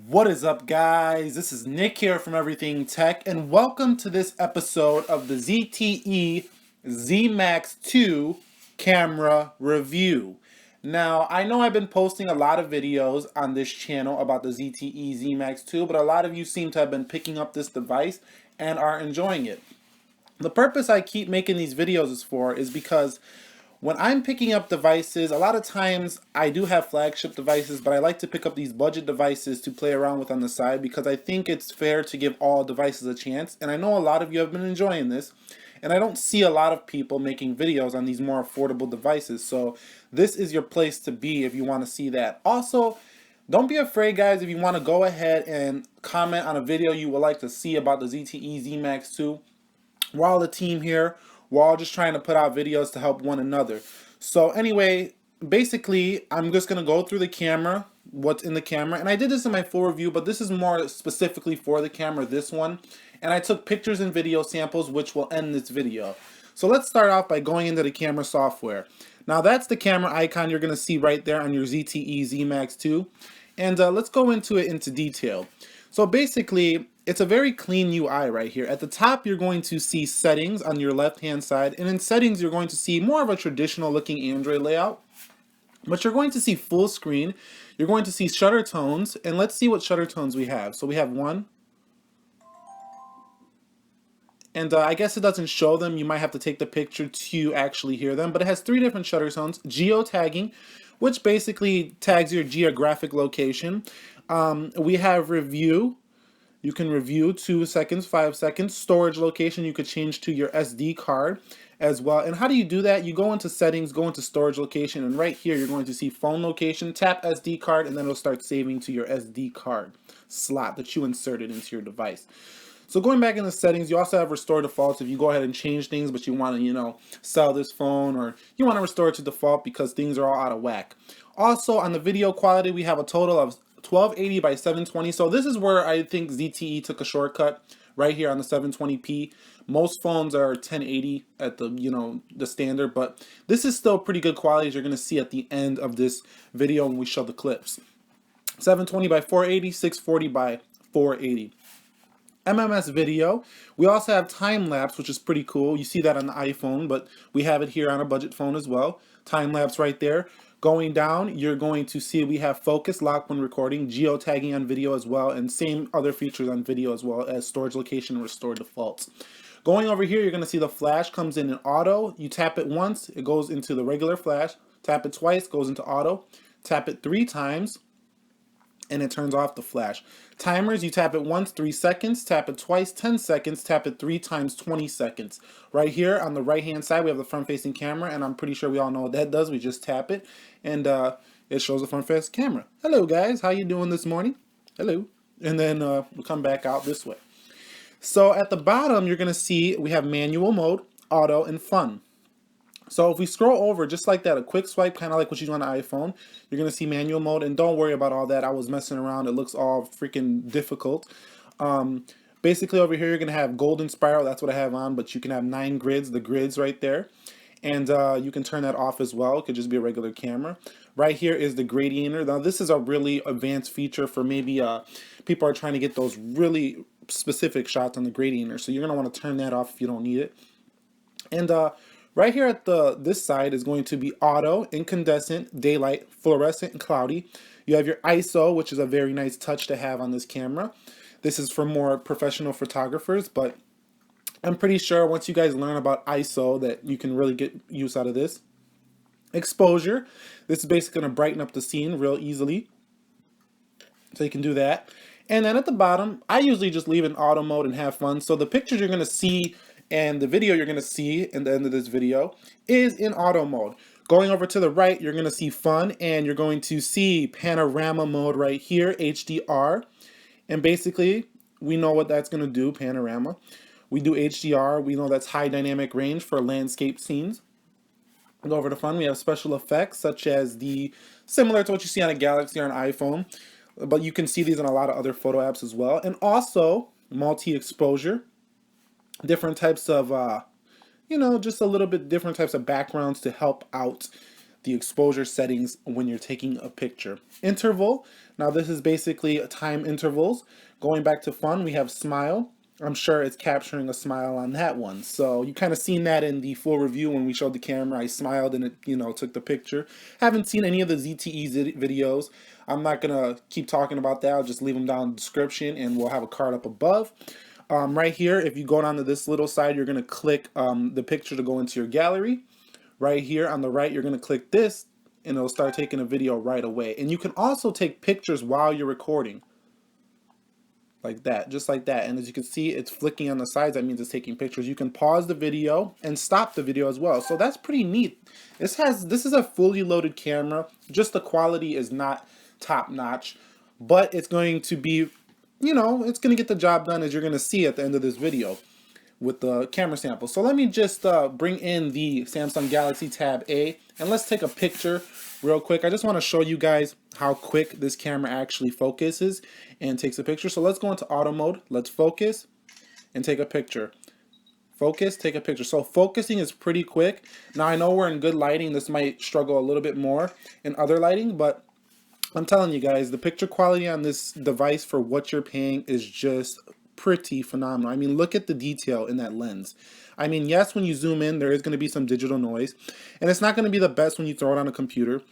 What is up, guys? This is Nick here from Everything Tech, and welcome to this episode of the ZTE ZMAX 2 camera review. Now, I know I've been posting a lot of videos on this channel about the ZTE ZMAX 2, but a lot of you seem to have been picking up this device and are enjoying it. The purpose I keep making these videos is because when I'm picking up devices, a lot of times I do have flagship devices, but I like to pick up these budget devices to play around with on the side because I think it's fair to give all devices a chance. And I know a lot of you have been enjoying this, and I don't see a lot of people making videos on these more affordable devices. So this is your place to be if you want to see that. Also, don't be afraid, guys, if you want to go ahead and comment on a video you would like to see about the ZTE ZMAX 2. We're all a team here. We're all just trying to put out videos to help one another. So anyway, basically, I'm just going to go through the camera, what's in the camera. And I did this in my full review, but this is more specifically for the camera, this one. And I took pictures and video samples, which will end this video. So let's start off by going into the camera software. Now that's the camera icon you're going to see right there on your ZTE ZMAX 2. And let's go into it into detail. So basically, it's a very clean UI right here. At the top, you're going to see settings on your left-hand side. And in settings, you're going to see more of a traditional looking Android layout. But you're going to see full screen. You're going to see shutter tones. And let's see what shutter tones we have. So we have one. And I guess it doesn't show them. You might have to take the picture to actually hear them. But it has 3 different shutter tones. Geotagging, which basically tags your geographic location. We have review. You can review 2 seconds, 5 seconds. Storage location, you could change to your SD card as well. And how do you do that? You go into settings, go into storage location, and right here you're going to see phone location, tap SD card, and then it'll start saving to your SD card slot that you inserted into your device. So going back into settings, you also have restore defaults if you go ahead and change things, but you want to, sell this phone, or you want to restore it to default because things are all out of whack. Also, on the video quality, we have a total of 1280 by 720. So this is where I think ZTE took a shortcut right here on the 720p. Most phones are 1080 at the standard, but this is still pretty good quality as you're going to see at the end of this video when we show the clips. 720 by 480, 640 by 480. MMS video. We also have time lapse, which is pretty cool. You see that on the iPhone, but we have it here on a budget phone as well. Time lapse right there. Going down, you're going to see we have focus, lock when recording, geotagging on video as well, and same other features on video as well as storage location and restore defaults. Going over here, you're going to see the flash comes in auto. You tap it once, it goes into the regular flash. Tap it twice, goes into auto. Tap it 3 times, and it turns off the flash. Timers, you tap it once, 3 seconds, tap it twice, 10 seconds, tap it 3 times, 20 seconds. Right here on the right hand side, we have the front facing camera, and I'm pretty sure we all know what that does. We just tap it, and it shows the front facing camera. Hello guys, how you doing this morning? Hello. And then we'll come back out this way. So at the bottom, you're gonna see we have manual mode, auto, and fun. So if we scroll over just like that, a quick swipe, kind of like what you do on an iPhone, you're going to see manual mode. And don't worry about all that. I was messing around. It looks all freaking difficult. Basically over here, you're going to have golden spiral. That's what I have on, but you can have 9 grids, the grids right there. And you can turn that off as well. It could just be a regular camera. Right here is the gradiator. Now this is a really advanced feature for maybe people are trying to get those really specific shots on the gradiator. So you're going to want to turn that off if you don't need it. And right here at this side is going to be auto, incandescent, daylight, fluorescent, and cloudy. You have your ISO, which is a very nice touch to have on this camera. This is for more professional photographers, but I'm pretty sure once you guys learn about ISO that you can really get use out of this. Exposure. This is basically going to brighten up the scene real easily. So you can do that. And then at the bottom, I usually just leave in auto mode and have fun. So the pictures you're going to see and the video you're going to see in the end of this video is in auto mode. Going over to the right, you're going to see fun, and you're going to see panorama mode right here, HDR. And basically, we know what that's going to do, panorama. We do HDR. We know that's high dynamic range for landscape scenes. Go over to fun. We have special effects such as similar to what you see on a Galaxy or an iPhone, but you can see these in a lot of other photo apps as well. And also multi-exposure. Different types of, just a little bit different types of backgrounds to help out the exposure settings when you're taking a picture. Interval, now this is basically time intervals. Going back to fun, we have smile. I'm sure it's capturing a smile on that one. So you kind of seen that in the full review when we showed the camera. I smiled and it, took the picture. Haven't seen any of the ZTE videos. I'm not going to keep talking about that. I'll just leave them down in the description and we'll have a card up above. Right here, if you go down to this little side, you're going to click the picture to go into your gallery. Right here on the right, you're going to click this and it'll start taking a video right away. And you can also take pictures while you're recording. Like that, just like that. And as you can see, it's flicking on the sides. That means it's taking pictures. You can pause the video and stop the video as well. So that's pretty neat. This is a fully loaded camera. Just the quality is not top notch, but it's going to be, it's going to get the job done, as you're going to see at the end of this video with the camera sample. So let me just bring in the Samsung Galaxy Tab A and let's take a picture real quick. I just want to show you guys how quick this camera actually focuses and takes a picture. So let's go into auto mode. Let's focus and take a picture. Focus, take a picture. So focusing is pretty quick. Now I know we're in good lighting. This might struggle a little bit more in other lighting, but I'm telling you guys, the picture quality on this device for what you're paying is just pretty phenomenal. I mean, look at the detail in that lens. I mean, yes, when you zoom in, there is going to be some digital noise, and it's not going to be the best when you throw it on a computer,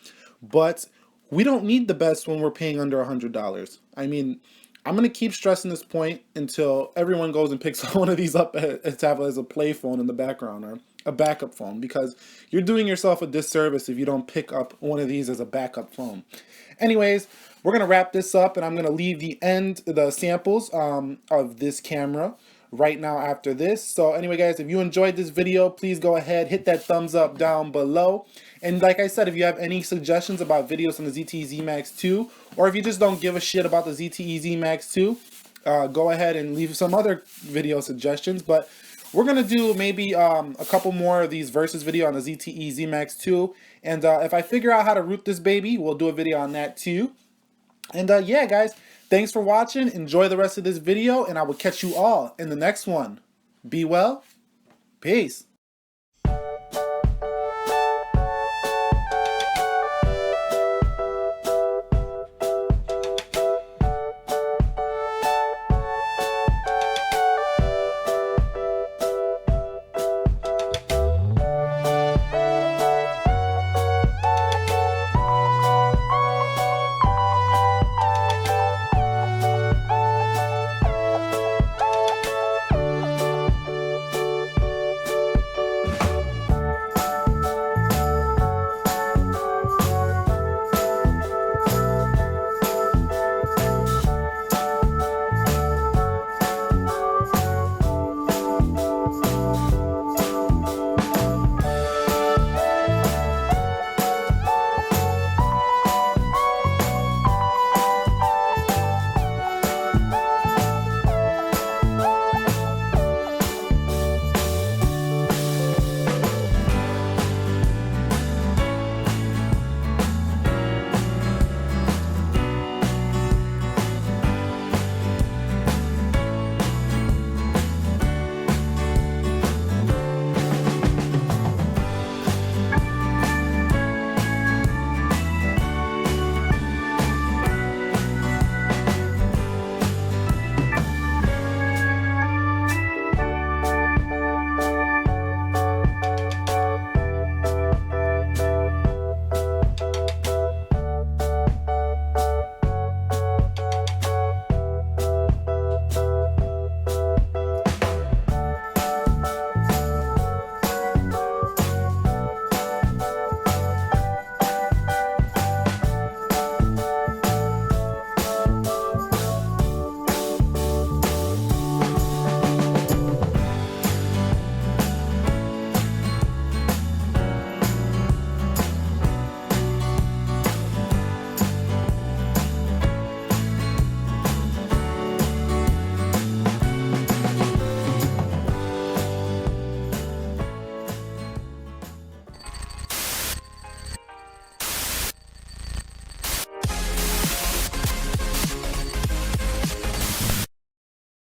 but we don't need the best when we're paying under $100. I mean, I'm going to keep stressing this point until everyone goes and picks one of these up to have as a play phone in the background or a backup phone, because you're doing yourself a disservice if you don't pick up one of these as a backup phone. Anyways, we're going to wrap this up, and I'm going to leave the samples of this camera right now after this. So anyway, guys, if you enjoyed this video, please go ahead, hit that thumbs up down below. And like I said, if you have any suggestions about videos on the ZTE ZMAX 2, or if you just don't give a shit about the ZTE ZMAX 2, go ahead and leave some other video suggestions. But we're going to do maybe a couple more of these versus video on the ZTE ZMAX 2. And if I figure out how to root this baby, we'll do a video on that too. And yeah, guys, thanks for watching. Enjoy the rest of this video, and I will catch you all in the next one. Be well. Peace.